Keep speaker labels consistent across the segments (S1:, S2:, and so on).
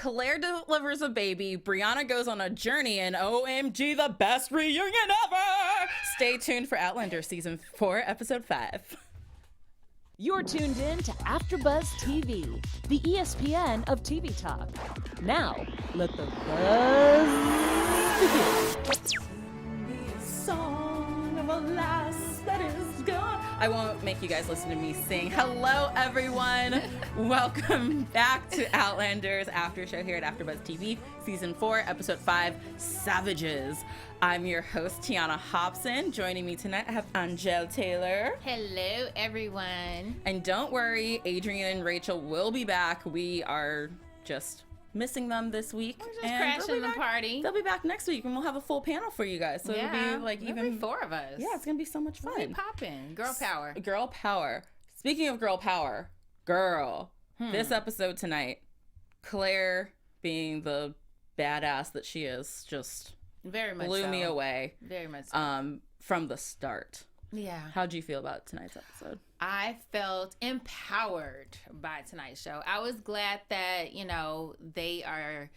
S1: Claire delivers a baby. Brianna goes on a journey, and OMG, the best reunion ever! Stay tuned for Outlander Season 4, Episode 5.
S2: You're tuned in to Afterbuzz TV, the ESPN of TV talk. Now, let the buzz begin.
S1: Song of a lass that is gone. I won't make you guys listen to me sing. Hello, everyone. Welcome back to Outlander's after show here at Afterbuzz TV, Season 4, Episode 5, Savages. I'm your host, Tiona Hobson. Joining me tonight, I have Angele Taylor.
S3: Hello, everyone.
S1: And don't worry, Adrian and Rachel will be back. We are just missing them this week.
S3: We're just crashing the party.
S1: They'll be back next week, and we'll have a full panel for you guys. So it'll be like even
S3: 4 of us.
S1: Yeah, it's gonna be so much fun.
S3: We'll be popping. Girl power.
S1: Girl power. Speaking of girl power, this episode tonight, Claire, being the badass that she is, just
S3: very much
S1: blew me away.
S3: Very much so.
S1: From the start.
S3: Yeah.
S1: How'd you feel about tonight's episode?
S3: I felt empowered by tonight's show. I was glad that, they are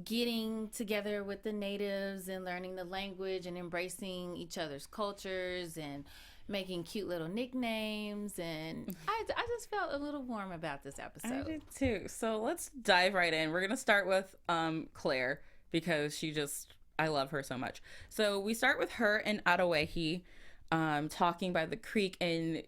S3: getting together with the natives and learning the language and embracing each other's cultures and making cute little nicknames. And I just felt a little warm about this episode.
S1: I did too. So let's dive right in. We're going to start with Claire because I love her so much. So we start with her and Adawehi talking by the creek, and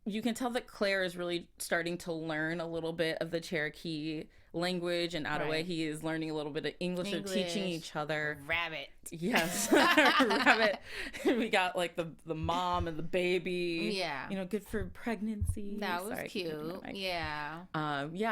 S1: you can tell that Claire is really starting to learn a little bit of the Cherokee language, and Adawehi is learning a little bit of English. They're teaching each other.
S3: Rabbit.
S1: Yes. Rabbit. We got like the mom and the baby.
S3: Yeah.
S1: Good for pregnancy.
S3: That was cute.
S1: Yeah.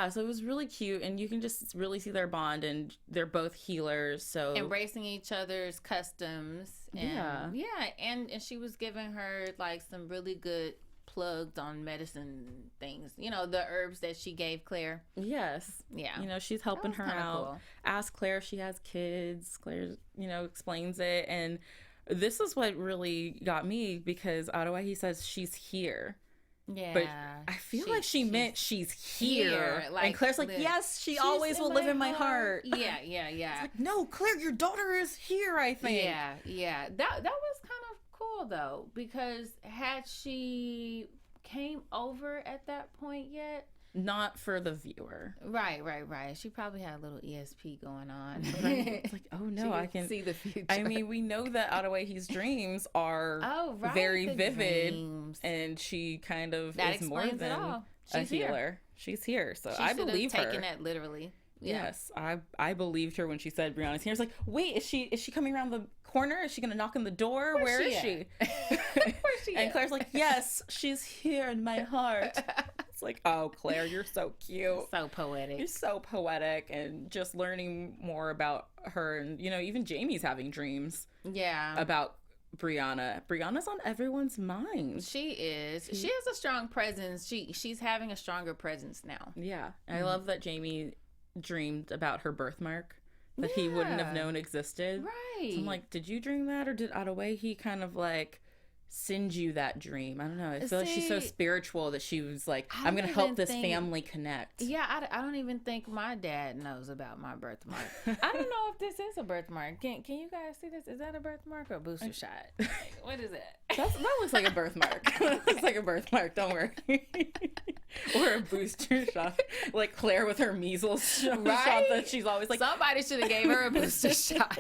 S1: So it was really cute, and you can just really see their bond, and they're both healers. So
S3: embracing each other's customs. And, and she was giving her like some really good plugged on medicine things, the herbs that she gave Claire.
S1: Yes.
S3: Yeah.
S1: She's helping her out.
S3: Cool.
S1: Ask Claire if she has kids. Claire, explains it. And this is what really got me, because Adawehi says she's here.
S3: Yeah.
S1: But I feel like she meant she's here. And Claire's like, yes, she always will live in my heart.
S3: Yeah.
S1: It's like, no, Claire, your daughter is here, I think.
S3: Yeah. That was kind of cool though, because had she came over at that point yet?
S1: Not for the viewer.
S3: Right. She probably had a little ESP going on.
S1: It's like, oh no, I can
S3: see the future.
S1: I mean, we know that Adawehi's dreams are very vivid, and she kind of
S3: that
S1: is more than a healer. She's here, so I believe her.
S3: Taking that literally. Yeah.
S1: Yes, I believed her when she said Brianna's here. It's like, wait, is she coming around the corner? Is she gonna knock on the door? Where is she?
S3: Where's she?
S1: And Claire's like, yes, she's here in my heart. It's like, oh, Claire, you're so cute.
S3: So poetic.
S1: You're so poetic, and just learning more about her, and even Jamie's having dreams.
S3: Yeah.
S1: About Brianna. Brianna's on everyone's mind.
S3: She is. She has a strong presence. She's having a stronger presence now.
S1: Yeah. I love that Jamie dreamed about her birthmark that he wouldn't have known existed.
S3: Right.
S1: So I'm like, did you dream that, or did Adawehi kind of like send you that dream? I don't know. I feel like she's so spiritual that she was like, I'm gonna help this family connect.
S3: Yeah, I don't even think my dad knows about my birthmark. I don't know if this is a birthmark. Can you guys see this? Is that a birthmark or a booster shot? What is it?
S1: That looks like a birthmark. That looks like a birthmark, don't worry. Or a booster shot, like Claire with her measles shot that she's always like,
S3: somebody should have gave her a booster shot.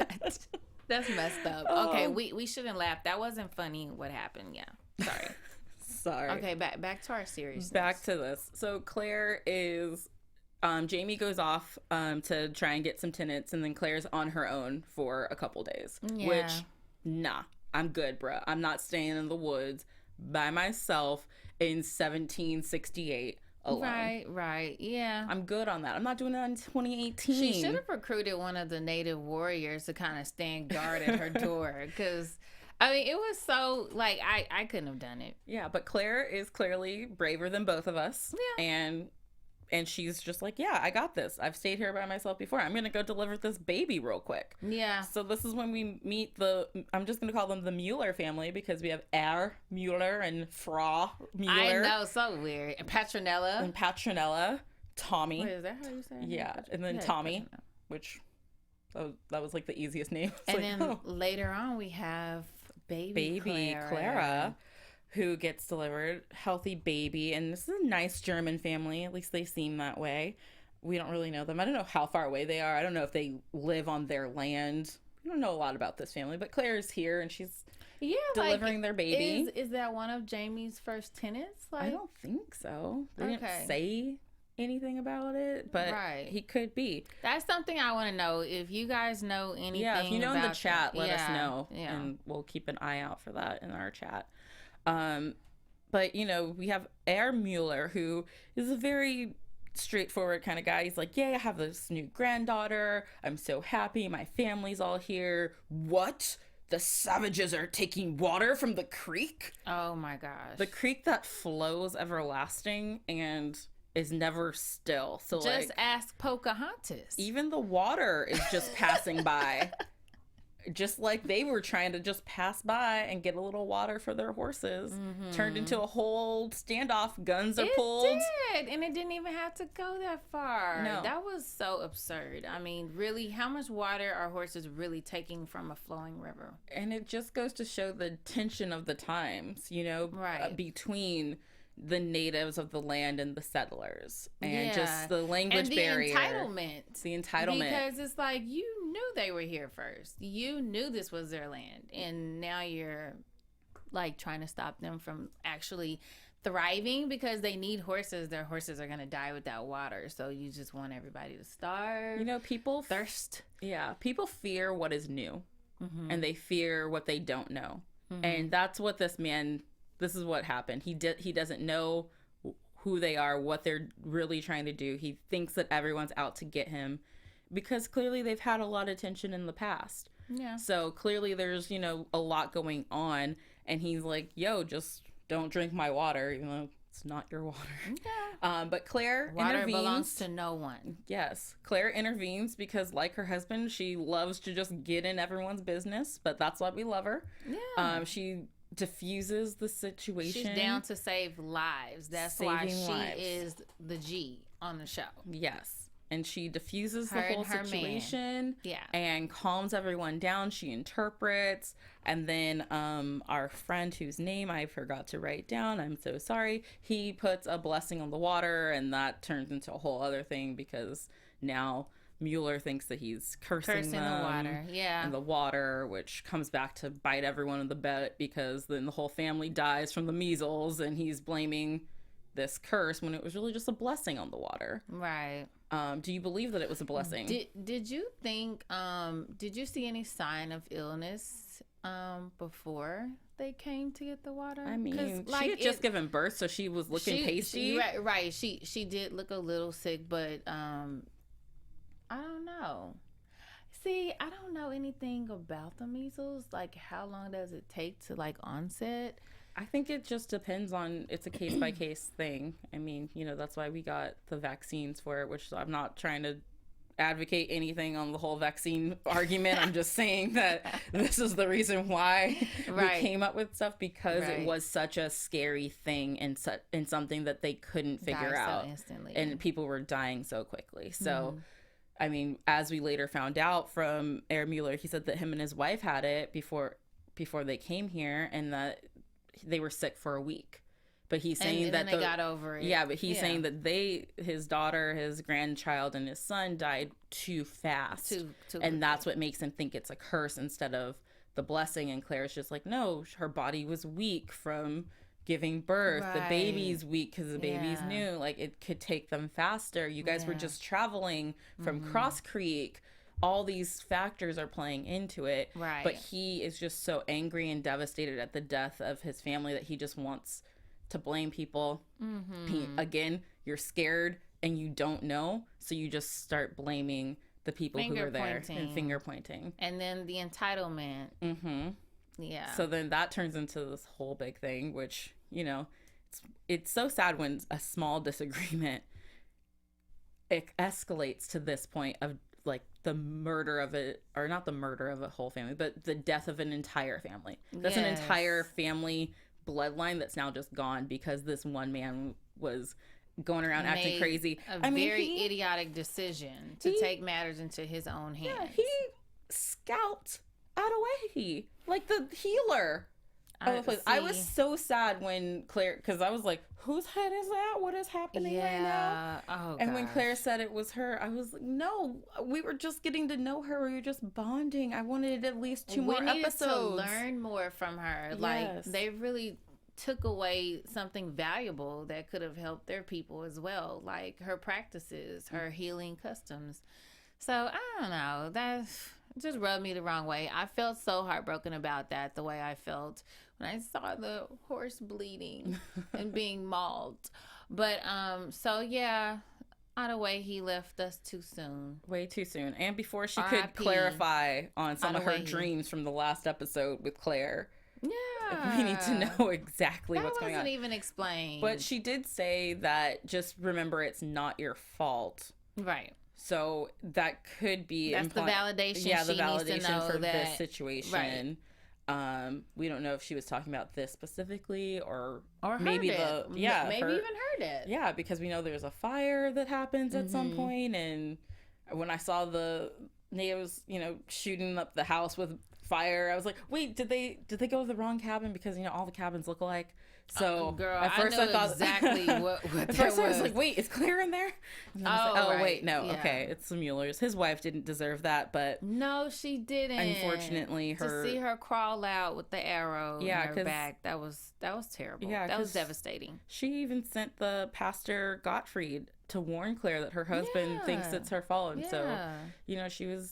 S3: That's messed up. Okay, we shouldn't laugh. That wasn't funny. What happened? Yeah, sorry. Okay, back to our series.
S1: Back to this. So Claire is, Jamie goes off to try and get some tenants, and then Claire's on her own for a couple days.
S3: Yeah.
S1: Which, nah, I'm good, bruh. I'm not staying in the woods by myself in 1768 alone.
S3: Right. Yeah.
S1: I'm good on that. I'm not doing that in 2018.
S3: She should have recruited one of the native warriors to kind of stand guard at her door, because it was so like I couldn't have done it.
S1: Yeah, but Claire is clearly braver than both of us. Yeah. And she's just like, yeah, I got this. I've stayed here by myself before. I'm going to go deliver this baby real quick.
S3: Yeah.
S1: So this is when we meet I'm just going to call them the Mueller family, because we have Mueller and Fra Mueller.
S3: I know, so weird. And Petronella.
S1: Tommy.
S3: Wait, is that how you say it?
S1: Yeah, and then Tommy. which that was like the easiest name. It's
S3: And
S1: like,
S3: then later on, we have baby
S1: Clara, who gets delivered, healthy baby. And this is a nice German family. At least they seem that way. We don't really know them. I don't know how far away they are. I don't know if they live on their land. We don't know a lot about this family, but Claire is here and she's delivering their baby.
S3: Is that one of Jamie's first tenants?
S1: I don't think so. They didn't say anything about it, but he could be.
S3: That's something I want to know. If you guys know anything,
S1: if you know in the chat, let us know, and we'll keep an eye out for that in our chat. But we have Herr Mueller, who is a very straightforward kind of guy. He's like, I have this new granddaughter. I'm so happy. My family's all here. What? The savages are taking water from the creek?
S3: Oh my gosh.
S1: The creek that flows everlasting and is never still. So
S3: just ask Pocahontas.
S1: Even the water is just passing by. Just like they were trying to just pass by and get a little water for their horses. Turned into a whole standoff. Guns are pulled.
S3: It did. And it didn't even have to go that far.
S1: No.
S3: That was so absurd. I mean, really, how much water are horses really taking from a flowing river?
S1: And it just goes to show the tension of the times, between the natives of the land and the settlers, and just the language barrier, the entitlement,
S3: because it's like, you knew they were here first, you knew this was their land, and now you're like trying to stop them from actually thriving because they need horses. Their horses are going to die without water, so you just want everybody to starve.
S1: People
S3: thirst.
S1: People fear what is new, and they fear what they don't know, and that's what this is what happened. He doesn't know who they are, what they're really trying to do. He thinks that everyone's out to get him because clearly they've had a lot of tension in the past. Yeah. So clearly there's, a lot going on, and he's like, just don't drink my water, even though it's not your water. Yeah. But Claire
S3: water
S1: intervenes.
S3: belongs to no one.
S1: Yes. Claire intervenes because, like her husband, she loves to just get in everyone's business, but that's why we love her. Yeah. She diffuses the situation.
S3: She's down to save lives. That's why she is the G on the show.
S1: Yes. And she diffuses the whole situation.
S3: Yeah.
S1: And calms everyone down. She interprets. And then our friend, whose name I forgot to write down, I'm so sorry, he puts a blessing on the water, and that turns into a whole other thing because now Mueller thinks that he's cursing them
S3: the water,
S1: and the water, which comes back to bite everyone in the butt because then the whole family dies from the measles, and he's blaming this curse when it was really just a blessing on the water.
S3: Right.
S1: Do you believe that it was a blessing?
S3: Did you think? Did you see any sign of illness before they came to get the water?
S1: I mean, she had just given birth, so she was looking pasty.
S3: Right. She did look a little sick, but I don't know. See, I don't know anything about the measles. Like, how long does it take to onset?
S1: I think it just depends on, it's a case by case thing. I mean, that's why we got the vaccines for it, which I'm not trying to advocate anything on the whole vaccine argument. I'm just saying that this is the reason why we came up with stuff, because it was such a scary thing and something that they couldn't figure out.
S3: So instantly.
S1: And people were dying so quickly. So, I mean, as we later found out from Herr Mueller, he said that him and his wife had it before they came here, and that they were sick for a week. But he's saying that
S3: they got over it.
S1: Yeah, but he's saying that his daughter, his grandchild, and his son died too fast. Too and that's what makes him think it's a curse instead of the blessing. And Claire's just like, no, her body was weak from giving birth. The baby's weak because the baby's new. Like, it could take them faster. You guys were just traveling from Cross Creek. All these factors are playing into it. Right. But he is just so angry and devastated at the death of his family that he just wants to blame people. Again, you're scared and you don't know, so you just start blaming the people who were there and finger pointing.
S3: And then the entitlement. Yeah.
S1: So then that turns into this whole big thing, which, it's so sad when a small disagreement escalates to this point of the murder of it, or not the murder of a whole family, but the death of an entire family. That's an entire family bloodline that's now just gone because this one man was going around acting
S3: made
S1: crazy.
S3: A very idiotic decision to take matters into his own hands.
S1: Yeah, he scalped Adowahi, like the healer. I was so sad when Claire, because I was like, whose head is that? What is happening right now? And when Claire said it was her, I was like, no, we were just getting to know her. We were just bonding. I wanted at least two more episodes.
S3: We needed to learn more from her.
S1: Yes.
S3: Like, they really took away something valuable that could have helped their people as well. Like, her practices, her healing customs. So, I don't know. That just rubbed me the wrong way. I felt so heartbroken about that, the way I felt when I saw the horse bleeding and being mauled. But, so yeah, Ottaway, he left us too soon.
S1: Way too soon. And before she could clarify on some of her dreams from the last episode with Claire.
S3: Yeah.
S1: We need to know exactly what's going on.
S3: That wasn't even explained.
S1: But she did say that just remember it's not your fault.
S3: Right.
S1: So that could be
S3: the validation.
S1: Yeah, the
S3: she
S1: validation
S3: needs to know
S1: for
S3: that,
S1: this situation. Right. We don't know if she was talking about this specifically or maybe
S3: maybe even heard it.
S1: Yeah, because we know there's a fire that happens at some point, and when I saw the natives, shooting up the house with fire, I was like, wait, did they go to the wrong cabin? Because all the cabins look alike. So
S3: girl,
S1: at first I thought
S3: exactly what
S1: at first I was like, wait, is Claire in there? And I was like,
S3: right.
S1: Wait, no, okay, it's the Muellers. His wife didn't deserve that, but
S3: no, she didn't.
S1: Unfortunately,
S3: to see her crawl out with the arrow in her back, that was terrible. Yeah, that was devastating.
S1: She even sent the pastor Gottfried to warn Claire that her husband thinks it's her fault, and so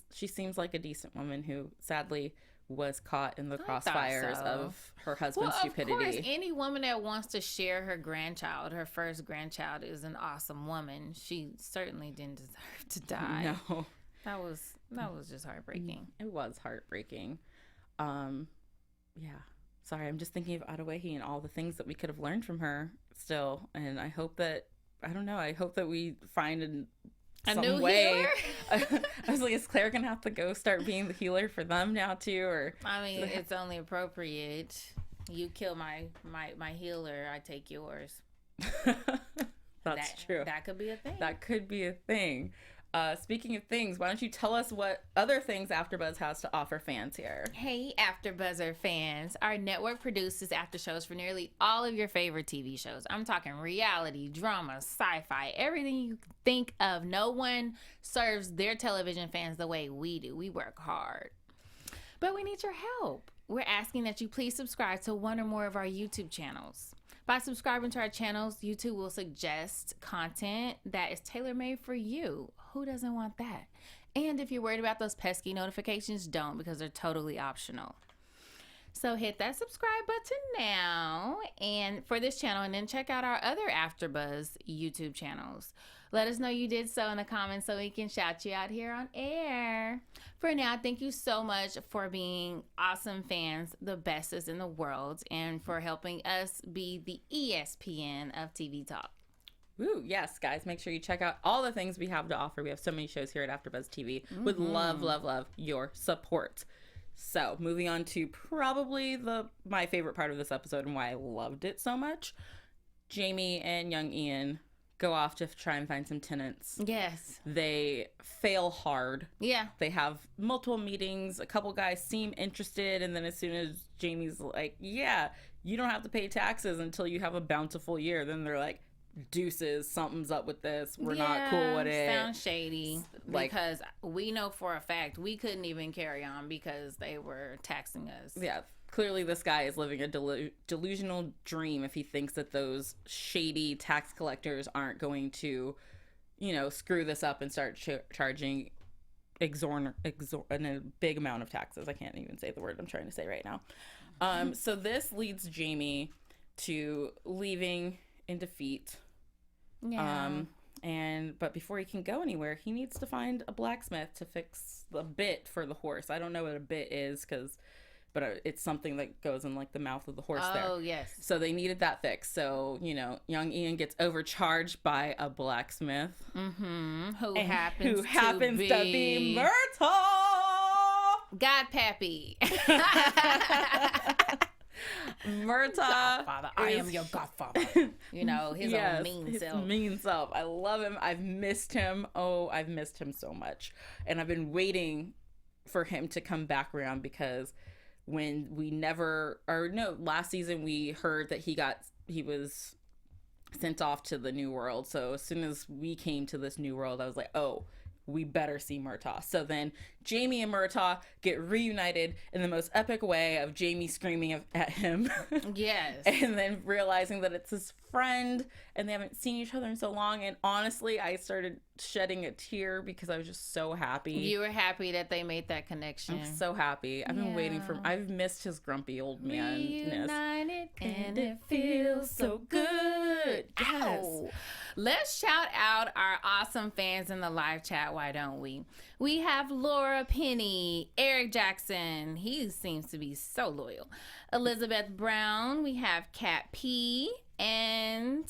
S1: she seems like a decent woman who sadly was caught in the crossfires of her husband's stupidity.
S3: Of course, any woman that wants to share her grandchild, her first grandchild, is an awesome woman. She certainly didn't deserve to die.
S1: No.
S3: That was just heartbreaking.
S1: It was heartbreaking. Yeah. Sorry, I'm just thinking of Ottaway and all the things that we could have learned from her still, and I hope that we find a new way. I was like, is Claire gonna have to go start being the healer for them now too? Or
S3: I mean, it's only appropriate. You kill my healer, I take yours.
S1: That's true.
S3: That could be a thing.
S1: That could be a thing. Speaking of things, why don't you tell us what other things AfterBuzz has to offer fans here?
S3: Hey, AfterBuzzer fans. Our network produces after shows for nearly all of your favorite TV shows. I'm talking reality, drama, sci-fi, everything you can think of. No one serves their television fans the way we do. We work hard. But we need your help. We're asking that you please subscribe to one or more of our YouTube channels. By subscribing to our channels, YouTube will suggest content that is tailor-made for you. Who doesn't want that? And if you're worried about those pesky notifications, don't, because they're totally optional. So hit that subscribe button now and for this channel, and then check out our other AfterBuzz YouTube channels. Let us know you did so in the comments so we can shout you out here on air. For now, thank you so much for being awesome fans, the bestest in the world, and for helping us be the ESPN of TV talk.
S1: Woo, yes, guys, make sure you check out all the things we have to offer. We have so many shows here at AfterBuzz TV. Would love your support. So, moving on to probably my favorite part of this episode and why I loved it so much. Jamie and young Ian go off to try and find some tenants.
S3: Yes.
S1: They fail hard.
S3: Yeah.
S1: They have multiple meetings. A couple guys seem interested, and then as soon as Jamie's like, yeah, you don't have to pay taxes until you have a bountiful year, then they're like, deuces, something's up with this. We're not cool with it.
S3: Sounds shady. Because we know for a fact we couldn't even carry on because they were taxing us.
S1: Yeah. Clearly this guy is living a delusional dream if he thinks that those shady tax collectors aren't going to, screw this up and start charging a big amount of taxes. I can't even say the word I'm trying to say right now. So this leads Jamie to leaving in defeat.
S3: Yeah.
S1: But before he can go anywhere, he needs to find a blacksmith to fix the bit for the horse. I don't know what a bit is but it's something that goes in like the mouth of the horse there.
S3: Oh, yes.
S1: So they needed that fixed. So, young Ian gets overcharged by a blacksmith.
S3: Mm-hmm. Who happens
S1: to be Myrtle!
S3: God Pappy.
S1: Murtaugh.
S3: Godfather. I am your godfather. You know, his own mean self.
S1: Mean self. I love him. I've missed him. Oh, I've missed him so much. And I've been waiting for him to come back around because when last season we heard that he was sent off to the New World. So as soon as we came to this New World, I was like, oh, we better see Murtaugh. So then Jamie and Murtaugh get reunited in the most epic way of Jamie screaming at him.
S3: Yes.
S1: And then realizing that it's his friend and they haven't seen each other in so long. And honestly, I started shedding a tear because I was just so happy.
S3: You were happy that they made that connection.
S1: I'm so happy. I've been waiting I've missed his grumpy old man.
S3: Reunited and it feels so good.
S1: Yes.
S3: Ow. Let's shout out our awesome fans in the live chat, why don't we? We have Laura Penny, Eric Jackson, he seems to be so loyal, Elizabeth Brown, we have Kat P, and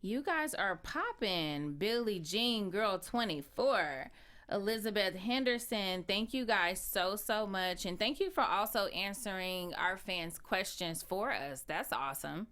S3: you guys are popping. Billie Jean Girl 24, Elizabeth Henderson, thank you guys so much, and thank you for also answering our fans' questions for us. That's awesome.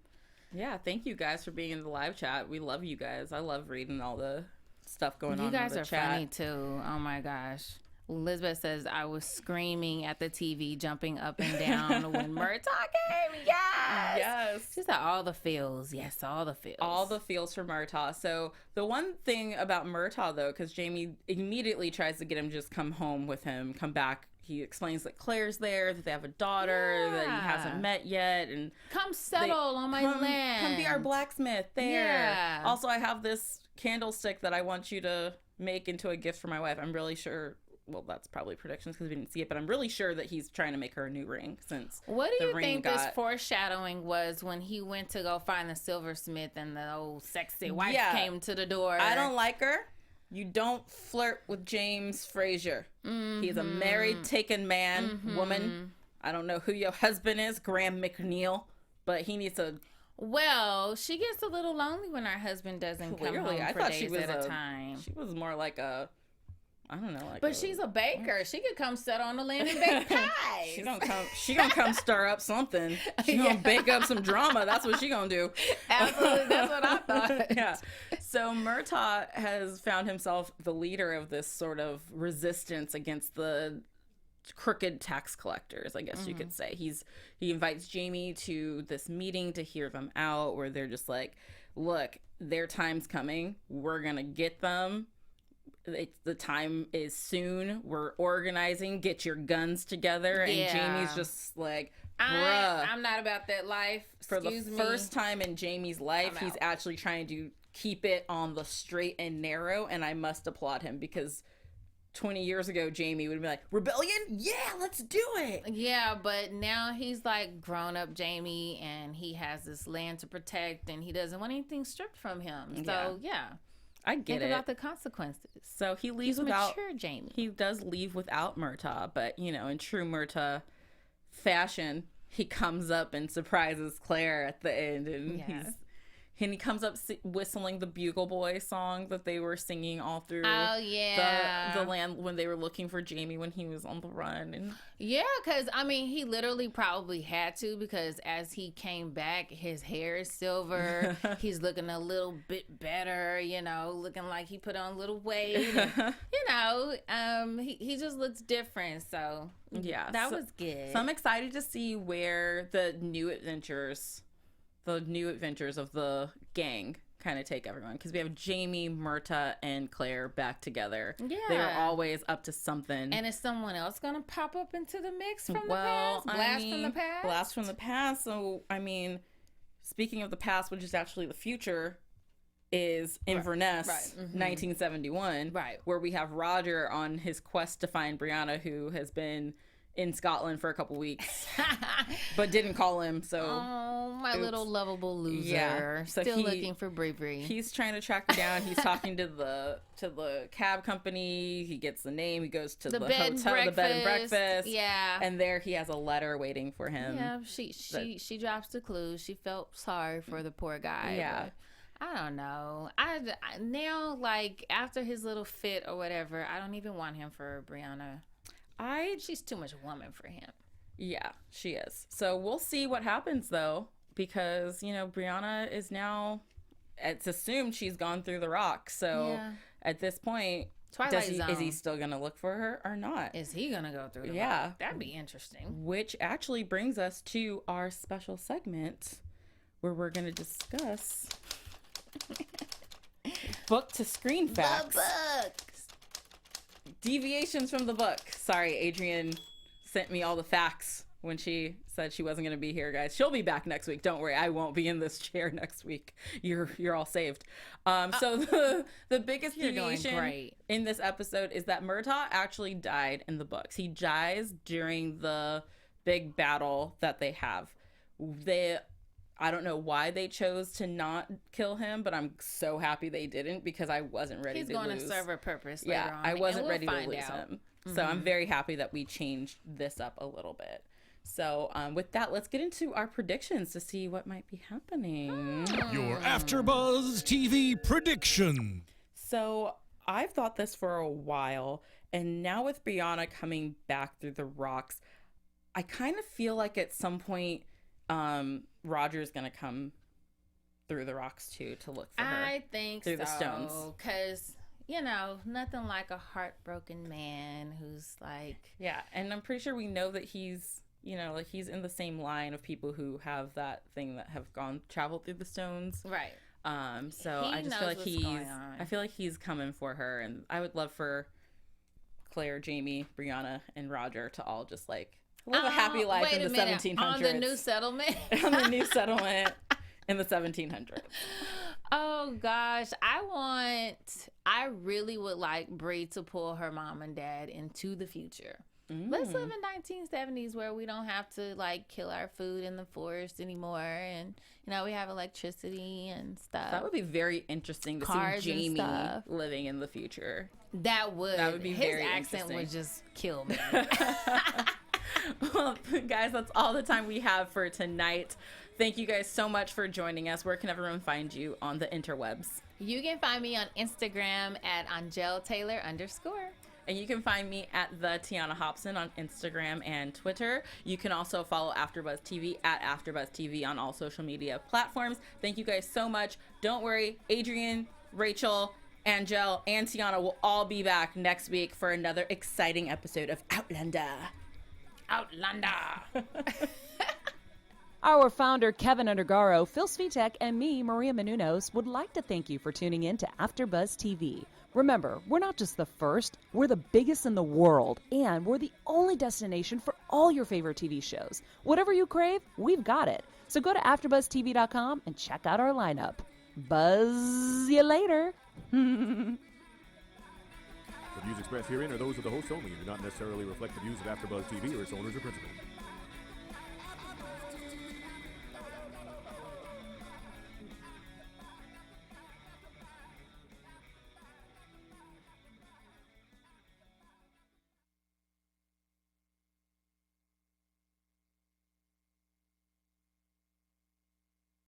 S1: Yeah, thank you guys for being in the live chat. We love you guys. I love reading all the stuff going on in the chat.
S3: You guys are funny too. Oh my gosh. Elizabeth says, I was screaming at the TV, jumping up and down when Murtaugh came. Yes!
S1: Yes.
S3: She said all the feels. Yes, all the feels.
S1: All the feels for Murtaugh. So the one thing about Murtaugh, though, because Jamie immediately tries to get him to just come home with him, come back. He explains that Claire's there, that they have a daughter that he hasn't met yet. And
S3: come settle on my land.
S1: Come be our blacksmith there.
S3: Yeah.
S1: Also, I have this candlestick that I want you to make into a gift for my wife. I'm really sure... Well, that's probably predictions because we didn't see it, but I'm really sure that he's trying to make her a new ring since.
S3: What do you think this foreshadowing was when he went to go find the silversmith and the old sexy wife came to the door?
S1: I don't like her. You don't flirt with James Fraser. Mm-hmm. He's a married, taken man, woman. I don't know who your husband is, Graham McNeil, but he needs a...
S3: Well, she gets a little lonely when her husband doesn't come home for days at a time.
S1: She was more like a... I don't know.
S3: But she's a baker. She could come sit on the land and bake pies.
S1: She gonna come stir up something. She gonna bake up some drama. That's what she gonna do.
S3: Absolutely. That's what I thought.
S1: Yeah. So Murtaugh has found himself the leader of this sort of resistance against the crooked tax collectors, I guess you could say. He invites Jamie to this meeting to hear them out where they're just like, look, their time's coming. We're gonna get them. The time is soon. We're organizing. Get your guns together. And Jamie's just like, bruh.
S3: I'm not about that life.
S1: For the first time in Jamie's life, he's actually trying to keep it on the straight and narrow. And I must applaud him because 20 years ago, Jamie would be like, rebellion? Yeah, let's do it.
S3: Yeah, but now he's like grown up Jamie and he has this land to protect and he doesn't want anything stripped from him. So, yeah.
S1: I get
S3: Think about the consequences.
S1: So he leaves
S3: He's
S1: without
S3: mature, Jamie.
S1: He does leave without Murtaugh, but you know, in true Murtaugh fashion, he comes up and surprises Claire at the end, and he comes up whistling the Bugle Boy song that they were singing all through the land when they were looking for Jamie when he was on the run. And
S3: because I mean, he literally probably had to because as he came back, his hair is silver. He's looking a little bit better, you know, looking like he put on a little weight. And, you know, he just looks different. So that was good.
S1: So I'm excited to see where the new adventures of the gang kind of take everyone, because we have Jamie, Murtaugh, and Claire back together. They were always up to something.
S3: And is someone else gonna pop up into the mix from the past? Blast
S1: from the past. So I mean, speaking of the past, which is actually the future, is Inverness, 1971, where we have Roger on his quest to find Brianna, who has been in Scotland for a couple weeks, but didn't call him. So,
S3: my little lovable loser,
S1: so
S3: still looking for bravery.
S1: He's trying to track her down. He's talking to the cab company. He gets the name. He goes to the hotel, the bed and breakfast.
S3: Yeah,
S1: and there he has a letter waiting for him.
S3: Yeah, she drops the clue. She felt sorry for the poor guy.
S1: Yeah.
S3: I don't know. I now, like, after his little fit or whatever, I don't even want him for Brianna. She's too much woman for him.
S1: Yeah, she is. So we'll see what happens though, because Brianna is now. It's assumed she's gone through the rock. So at this point,
S3: Twilight Zone.
S1: Is he still gonna look for her or not?
S3: Is he gonna go through the rock? That'd be interesting.
S1: Which actually brings us to our special segment where we're gonna discuss book to screen facts.
S3: The books.
S1: Deviations from the book. Sorry, Adrian sent me all the facts when she said she wasn't going to be here, guys. She'll be back next week. Don't worry. I won't be in this chair next week. You're all saved. So the biggest deviation in this episode is that Murtaugh actually died in the books. He dies during the big battle that they have. I don't know why they chose to not kill him, but I'm so happy they didn't, because I wasn't ready to lose.
S3: He's going to serve a purpose later on.
S1: I wasn't ready to lose him. So I'm very happy that we changed this up a little bit. So with that, let's get into our predictions to see what might be happening.
S4: Your Afterbuzz TV prediction.
S1: So I've thought this for a while, and now with Brianna coming back through the rocks, I kind of feel like at some point Roger's going to come through the rocks too to look for her.
S3: I think
S1: through the stones.
S3: Because nothing like a heartbroken man who's like...
S1: Yeah, and I'm pretty sure we know that he's, he's in the same line of people who have that thing that have traveled through the stones.
S3: Right.
S1: So I just feel like he's coming for her, and I would love for Claire, Jamie, Brianna, and Roger to all just live a happy life in the 1700s.
S3: On the new settlement?
S1: On the new settlement in the 1700s.
S3: Oh gosh, I really would like Bree to pull her mom and dad into the future. Let's live in 1970s where we don't have to kill our food in the forest anymore, and we have electricity and stuff.
S1: That would be very interesting to
S3: Cars
S1: see Jamie
S3: and
S1: living in the future.
S3: That would
S1: be
S3: his
S1: very
S3: accent
S1: interesting.
S3: would just kill me.
S1: Well, guys, that's all the time we have for tonight. Thank you guys so much for joining us. Where can everyone find you on the interwebs?
S3: You can find me on Instagram at AngeleTaylor_.
S1: And you can find me at the Tiona Hobson on Instagram and Twitter. You can also follow AfterBuzz TV at AfterBuzz TV on all social media platforms. Thank you guys so much. Don't worry, Adrian, Rachel, Angele, and Tiona will all be back next week for another exciting episode of Outlander.
S2: Our founder, Kevin Undergaro, Phil Svitek, and me, Maria Menounos, would like to thank you for tuning in to AfterBuzz TV. Remember, we're not just the first, we're the biggest in the world, and we're the only destination for all your favorite TV shows. Whatever you crave, we've got it. So go to AfterBuzzTV.com and check out our lineup. Buzz you later.
S5: The views expressed herein are those of the hosts only and do not necessarily reflect the views of AfterBuzz TV or its owners or principals.